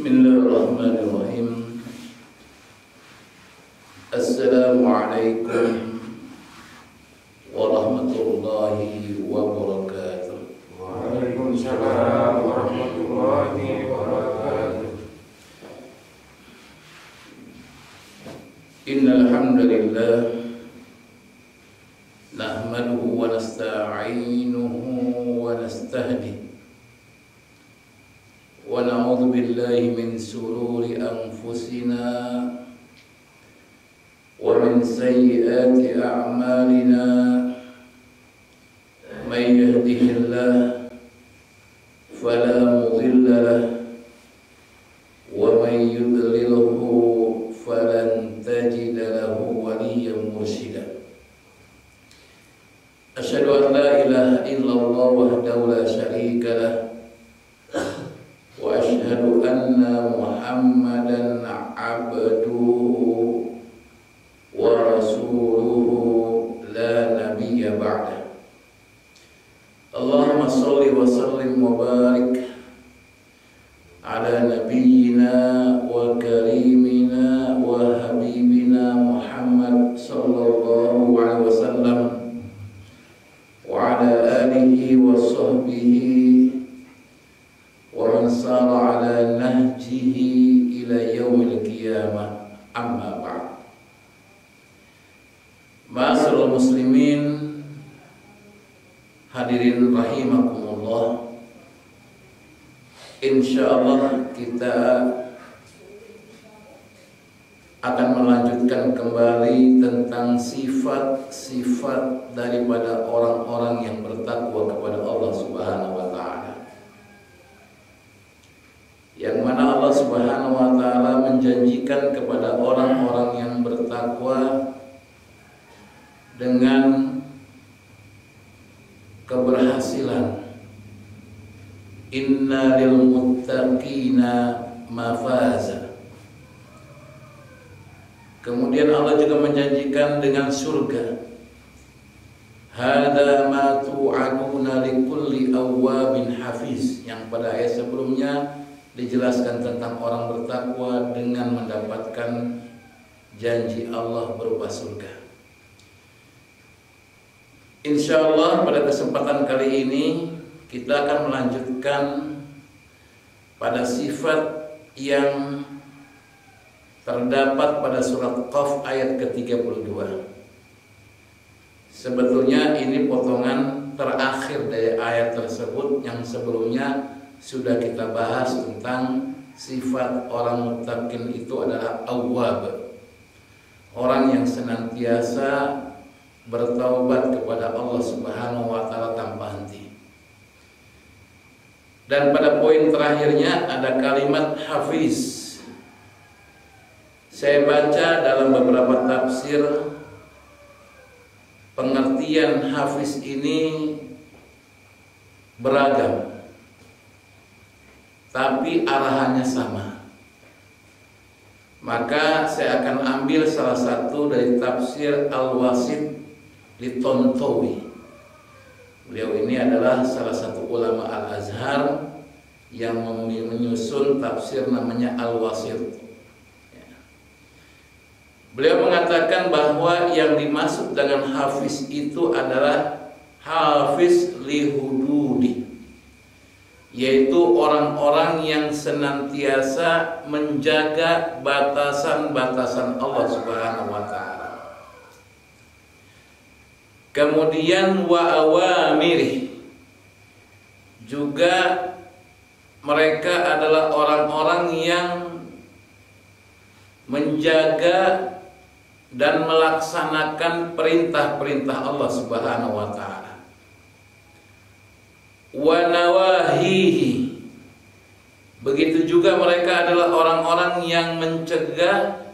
Bismillahirrahmanirrahim. Assalamualaikum warahmatullahi wabarakatuh. Waalaikumsalam warahmatullahi wabarakatuh. Innal hamdalillah nahmaduhu wa nasta'inuhu wa nastahdihi wa na'udzu billahi min shururi anfusina wa min sayyiati a'malina. May yahdihillahu fala mudilla lahu wa may yudlilhu falan tajida lahu waliyyan mursyida. Asyhadu an la ilaha illallah wahdahu la syarika lahu wa asyhadu anna Muhammadan abduhu wa rasuluhu la nabiyya ba'da. Allahumma shalli wa sallim wa barik ala nabiyyina wa karimina wa habibina Muhammad sallallahu alaihi wasallam wa ala alihi wa sahbihi wa man sara ala nahjihi ila yaumil qiyamah, amma ba'd. Ma'asyiral muslimin, hadirin rahimakumullah. Insyaallah kita akan melanjutkan kembali tentang sifat-sifat daripada orang-orang yang bertakwa kepada Allah Subhanahu wa taala. Yang mana Allah Subhanahu wa taala menjanjikan kepada orang-orang yang bertakwa dengan keberhasilan. Inna lil muttaqina mafaza. Kemudian Allah juga menjanjikan dengan surga. Hada ma tu'aduna likulli awwabin hafiz, yang pada ayat sebelumnya dijelaskan tentang orang bertakwa dengan mendapatkan janji Allah berupa surga. Insyaallah pada kesempatan kali ini kita akan melanjutkan pada sifat yang terdapat pada surat Qaf ayat ke-32. Sebetulnya ini potongan terakhir dari ayat tersebut, yang sebelumnya sudah kita bahas tentang sifat orang muttaqin itu adalah awwab, orang yang senantiasa bertaubat kepada Allah Subhanahu wa taala tanpa henti. Dan pada poin terakhirnya ada kalimat hafiz. Saya baca dalam beberapa tafsir, pengertian hafiz ini beragam, tapi arahannya sama. Maka saya akan ambil salah satu dari tafsir Al-Wasit di Tontowi. Beliau ini adalah salah satu ulama Al-Azhar yang menyusun tafsir namanya Al-Wasit. Beliau mengatakan bahwa yang dimaksud dengan hafiz itu adalah hafiz lihududi, yaitu orang-orang yang senantiasa menjaga batasan-batasan Allah Subhanahu wa taala. Kemudian wa awamirih, juga mereka adalah orang-orang yang menjaga dan melaksanakan perintah-perintah Allah Subhanahu wa taala. Wa nawahihi, begitu juga mereka adalah orang-orang yang mencegah,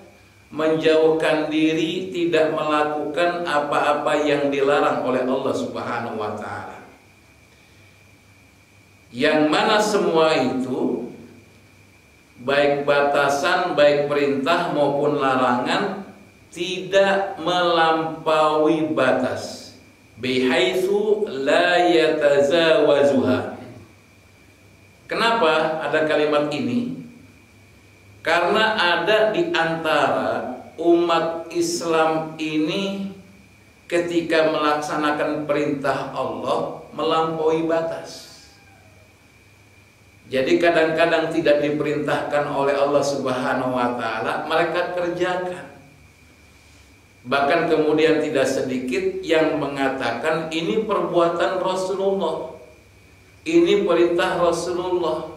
menjauhkan diri, tidak melakukan apa-apa yang dilarang oleh Allah Subhanahu wa taala. Yang mana semua itu, baik batasan, baik perintah maupun larangan, tidak melampaui batas, bihaitsu la yatazawazuha. Kenapa ada kalimat ini? Karena ada di antara umat Islam ini ketika melaksanakan perintah Allah melampaui batas. Jadi kadang-kadang tidak diperintahkan oleh Allah Subhanahu wa taala, mereka kerjakan. Bahkan kemudian tidak sedikit yang mengatakan ini perbuatan Rasulullah, ini perintah Rasulullah,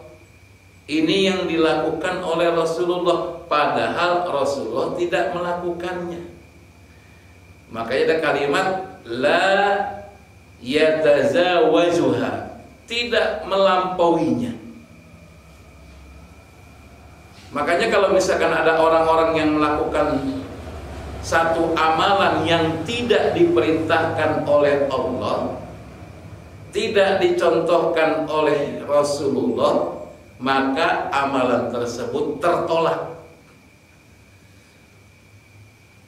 ini yang dilakukan oleh Rasulullah, padahal Rasulullah tidak melakukannya. Makanya ada kalimat la yatazawajuha, tidak melampauinya. Makanya kalau misalkan ada orang-orang yang melakukan satu amalan yang tidak diperintahkan oleh Allah, tidak dicontohkan oleh Rasulullah, maka amalan tersebut tertolak.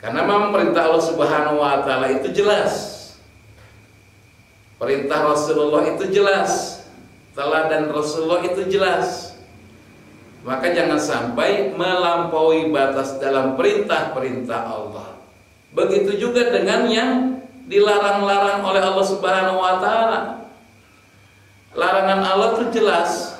Karena memang perintah Allah Subhanahu wa taala itu jelas. Perintah Rasulullah itu jelas. Teladan Rasulullah itu jelas. Maka jangan sampai melampaui batas dalam perintah-perintah Allah. Begitu juga dengan yang dilarang-larang oleh Allah Subhanahu wa taala. Larangan Allah itu jelas.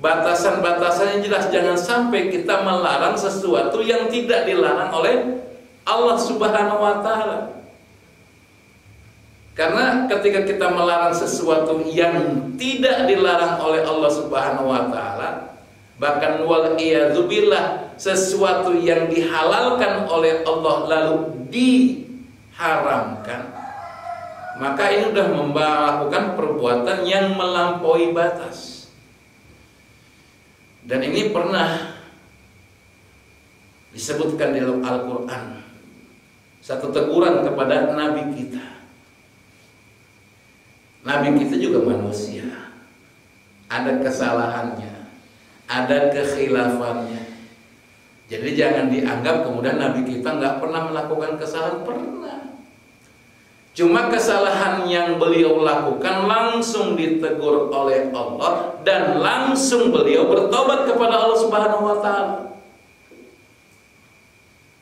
Batasan-batasannya jelas. Jangan sampai kita melarang sesuatu yang tidak dilarang oleh Allah Subhanahu wa taala. Karena ketika kita melarang sesuatu yang tidak dilarang oleh Allah Subhanahu wa taala, bahkan wal iyadzubillah, sesuatu yang dihalalkan oleh Allah lalu diharamkan, maka ini sudah melakukan perbuatan yang melampaui batas. Dan ini pernah disebutkan di dalam Al-Quran, satu teguran kepada Nabi kita. Nabi kita juga manusia, ada kesalahannya, ada kekhilafannya. Jadi jangan dianggap kemudian Nabi kita nggak pernah melakukan kesalahan. Pernah. Cuma kesalahan yang beliau lakukan langsung ditegur oleh Allah dan langsung beliau bertobat kepada Allah Subhanahu wa taala.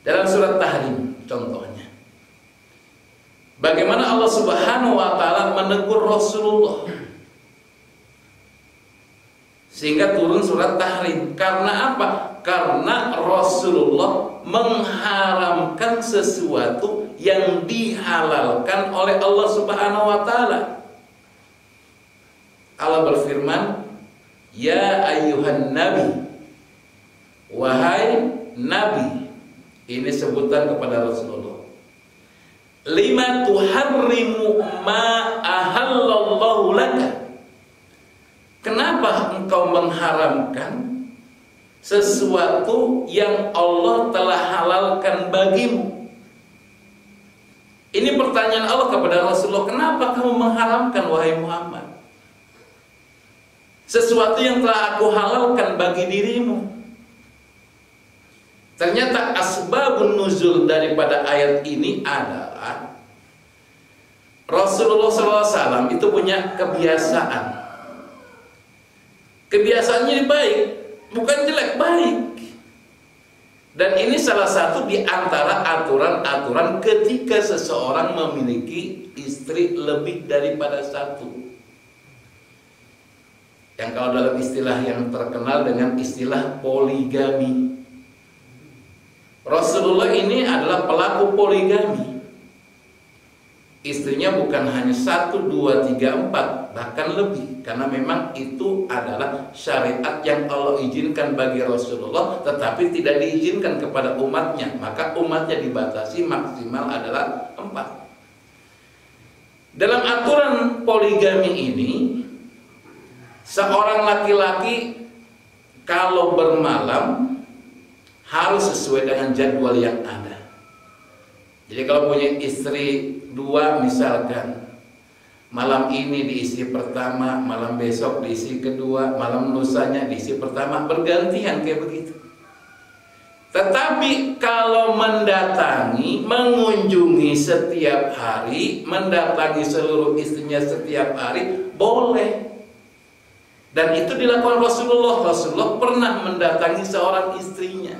Dalam surat Tahrim contohnya. Bagaimana Allah Subhanahu wa taala menegur Rasulullah sehingga turun surat Tahrim. Karena apa? Karena Rasulullah mengharamkan sesuatu yang dihalalkan oleh Allah Subhanahu wa taala. Allah berfirman, "Ya ayyuhan nabi." Wahai nabi. Ini sebutan kepada Rasulullah. "Lima tuharrimu ma ahallallahu laka." Kenapa engkau mengharamkan sesuatu yang Allah telah halalkan bagimu? Ini pertanyaan Allah kepada Rasulullah. Kenapa kamu mengharamkan wahai Muhammad sesuatu yang telah aku halalkan bagi dirimu? Ternyata asbabun nuzul daripada ayat ini adalah Rasulullah SAW itu punya kebiasaan. Kebiasaannya baik, bukan jelek, baik. Dan ini salah satu di antara aturan-aturan ketika seseorang memiliki istri lebih daripada satu. Yang kalau dalam istilah yang terkenal dengan istilah poligami. Rasulullah ini adalah pelaku poligami. Istrinya bukan hanya 1, 2, 3, 4, bahkan lebih. Karena memang itu adalah syariat yang Allah izinkan bagi Rasulullah, tetapi tidak diizinkan kepada umatnya. Maka umatnya dibatasi maksimal adalah 4. Dalam aturan poligami ini, seorang laki-laki kalau bermalam harus sesuai dengan jadwal yang ada. Jadi kalau punya istri 2 misalkan, malam ini diisi pertama, malam besok diisi kedua, malam lusanya diisi pertama, bergantian kayak begitu. Tetapi kalau mendatangi, mengunjungi setiap hari, mendatangi seluruh istrinya setiap hari, boleh. Dan itu dilakukan Rasulullah. Rasulullah pernah mendatangi seorang istrinya,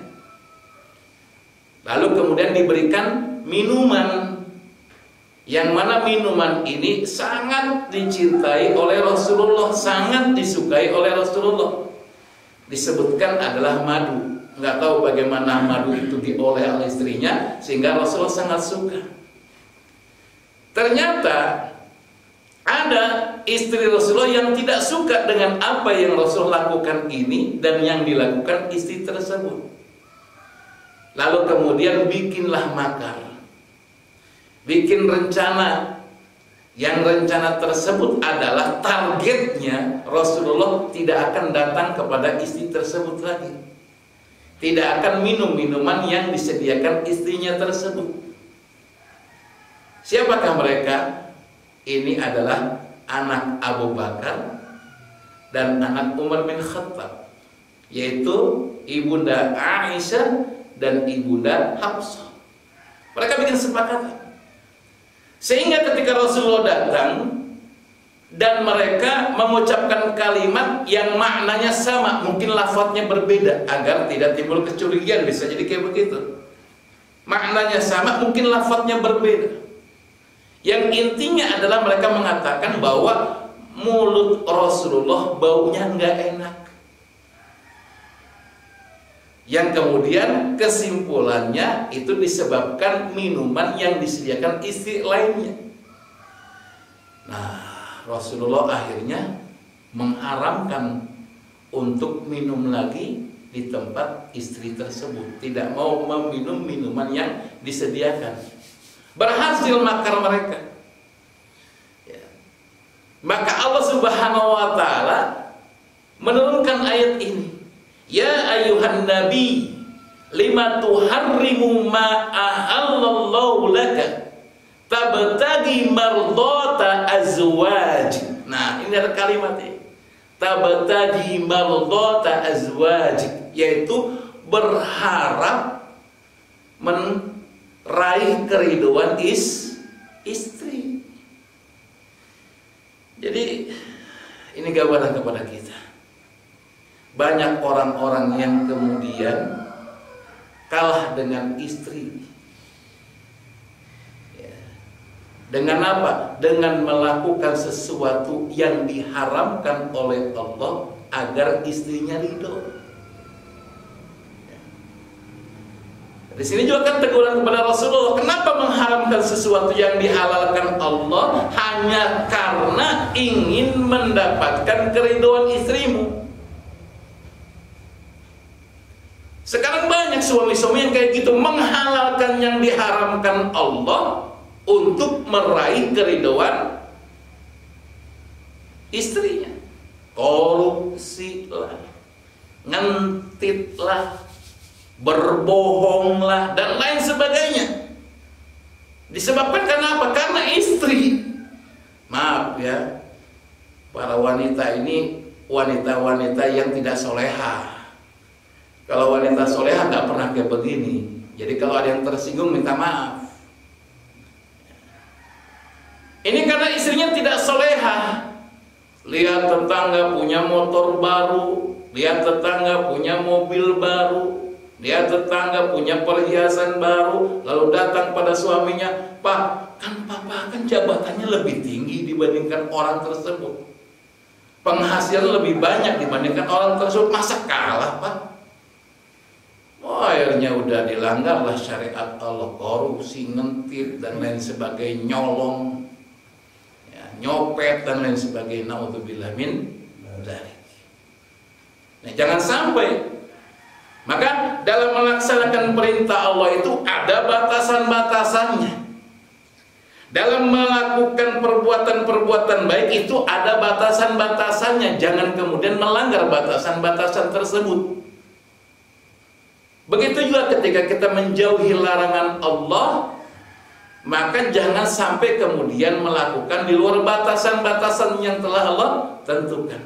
lalu kemudian diberikan minuman, yang mana minuman ini sangat dicintai oleh Rasulullah, sangat disukai oleh Rasulullah. Disebutkan adalah madu. Nggak tahu bagaimana madu itu diolah oleh istrinya sehingga Rasulullah sangat suka. Ternyata ada istri Rasulullah yang tidak suka dengan apa yang Rasulullah lakukan ini dan yang dilakukan istri tersebut. Lalu kemudian bikinlah makar, bikin rencana. Yang rencana tersebut adalah targetnya Rasulullah tidak akan datang kepada istri tersebut lagi, tidak akan minum minuman yang disediakan istrinya tersebut. Siapakah mereka? Ini adalah anak Abu Bakar dan anak Umar bin Khattab, yaitu ibunda Aisyah dan ibunda Hafsah. Mereka bikin sepakatan, sehingga ketika Rasulullah datang dan mereka mengucapkan kalimat yang maknanya sama, mungkin lafadznya berbeda agar tidak timbul kecurigaan, bisa jadi kayak begitu. Maknanya sama, mungkin lafadznya berbeda. Yang intinya adalah mereka mengatakan bahwa mulut Rasulullah baunya nggak enak. Yang kemudian kesimpulannya itu disebabkan minuman yang disediakan istri lainnya. Nah, Rasulullah akhirnya mengharamkan untuk minum lagi di tempat istri tersebut. Tidak mau meminum minuman yang disediakan. Berhasil makar mereka. Ya. Maka Allah Subhanahu wa Ta'ala menurunkan ayat ini. Ya ayuhan nabi, lima tuharrimu ma ahallallahu laka tabtagi mardata azwaj. Nah, ini ada kalimatnya. Tabtagi mardata azwaj, yaitu berharap meraih keriduan istri. Jadi ini gambaran kepada kita. Banyak orang-orang yang kemudian kalah dengan istri. Ya. Dengan apa? Dengan melakukan sesuatu yang diharamkan oleh Allah agar istrinya ridho. Ya. Di sini juga kan teguran kepada Rasulullah. Kenapa mengharamkan sesuatu yang dihalalkan Allah hanya karena ingin mendapatkan keridhaan istrimu? Sekarang banyak suami-suami yang kayak gitu, menghalalkan yang diharamkan Allah untuk meraih keridhaan istrinya. Korupsi lah, ngentit lah, berbohong lah, dan lain sebagainya. Disebabkan karena apa? Karena istri. Maaf ya, para wanita ini wanita-wanita yang tidak solehah. Kalau wanita soleha nggak pernah kayak begini. Jadi kalau ada yang tersinggung minta maaf. Ini karena istrinya tidak soleha. Lihat tetangga punya motor baru, lihat tetangga punya mobil baru, lihat tetangga punya perhiasan baru, lalu datang pada suaminya, Pak, kan papa kan jabatannya lebih tinggi dibandingkan orang tersebut, penghasilan lebih banyak dibandingkan orang tersebut, masa kalah Pak? Oh, akhirnya udah dilanggarlah syariat Allah, korupsi, ngentit dan lain sebagainya, nyolong, ya, nyopet dan lain sebagainya. Naudzubillah min dzalik. Nah, jangan sampai. Maka dalam melaksanakan perintah Allah itu ada batasan-batasannya. Dalam melakukan perbuatan-perbuatan baik itu ada batasan-batasannya. Jangan kemudian melanggar batasan-batasan tersebut. Begitu juga ketika kita menjauhi larangan Allah, maka jangan sampai kemudian melakukan di luar batasan-batasan yang telah Allah tentukan.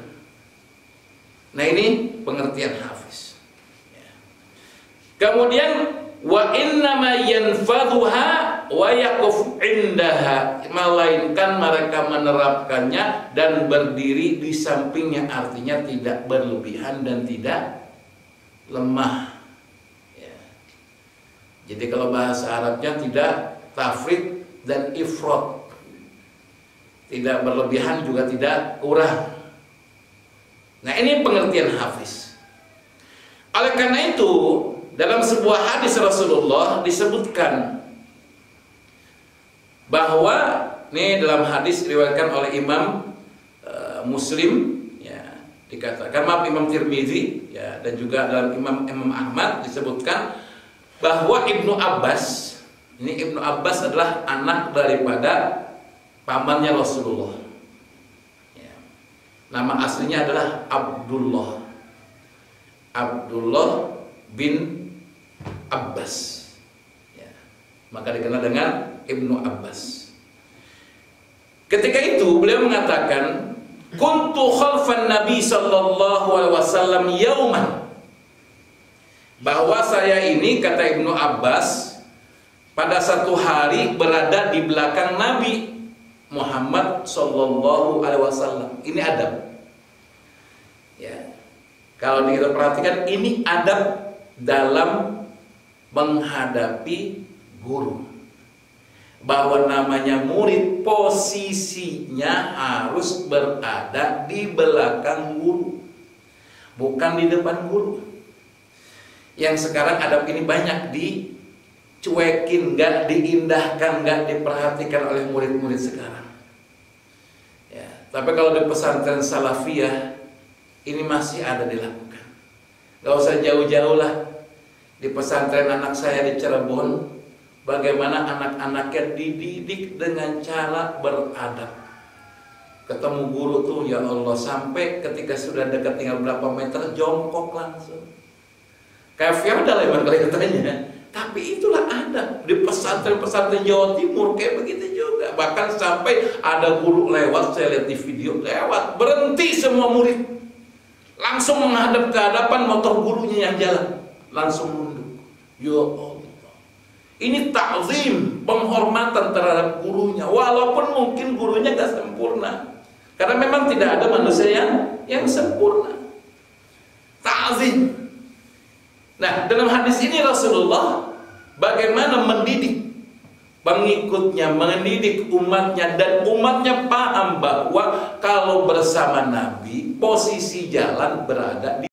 Nah, ini pengertian Hafiz. Kemudian wa innama yanfadhuha wa yaquf indaha, melainkan mereka menerapkannya dan berdiri di sampingnya, artinya tidak berlebihan dan tidak lemah. Ya. Jadi kalau bahasa Arabnya tidak tafrid dan ifrat, tidak berlebihan juga tidak kurang. Nah, ini pengertian Hafiz. Oleh karena itu, dalam sebuah hadis Rasulullah disebutkan bahwa ini dalam hadis diriwayatkan oleh Imam Muslim, ya, dikatakan, maaf, Imam Tirmizi, ya, dan juga dalam Imam Ahmad disebutkan bahwa Ibnu Abbas, ini Ibnu Abbas adalah anak daripada pamannya Rasulullah. Ya. Nama aslinya adalah Abdullah bin Abbas. Ya. Maka dikenal dengan Ibnu Abbas. Ketika itu beliau mengatakan, kuntu khalfan Nabi sallallahu alaihi wasallam yauman, bahwa saya ini, kata Ibnu Abbas, pada satu hari berada di belakang Nabi Muhammad sallallahu alaihi wasallam. Ini adab. Ya. Kalau kita perhatikan, ini adab dalam menghadapi guru. Bahwa namanya murid, posisinya harus berada di belakang guru, bukan di depan guru. Yang sekarang adab ini banyak dicuekin, gak diindahkan, gak diperhatikan oleh murid-murid sekarang. Ya, tapi kalau di pesantren salafiyah ini masih ada dilakukan. Gak usah jauh-jauh lah. Di pesantren anak saya di Cirebon, bagaimana anak-anaknya dididik dengan cara beradab. Ketemu guru tuh, ya Allah, sampai ketika sudah dekat tinggal berapa meter, jongkok langsung. Kayak feodal emang kelihatannya. Tapi itulah adab di pesantren-pesantren Jawa Timur, kayak begitu juga. Bahkan sampai ada guru lewat, saya lihat di video, lewat, berhenti semua murid, langsung menghadap ke hadapan motor gurunya yang jalan, langsung nunduk. Ya Allah, ini ta'zim, penghormatan terhadap gurunya, walaupun mungkin gurunya gak sempurna, karena memang tidak ada manusia yang sempurna. Ta'zim. Nah, dalam hadis ini Rasulullah bagaimana mendidik pengikutnya, mendidik umatnya, dan umatnya paham bahwa kalau bersama Nabi, posisi jalan berada di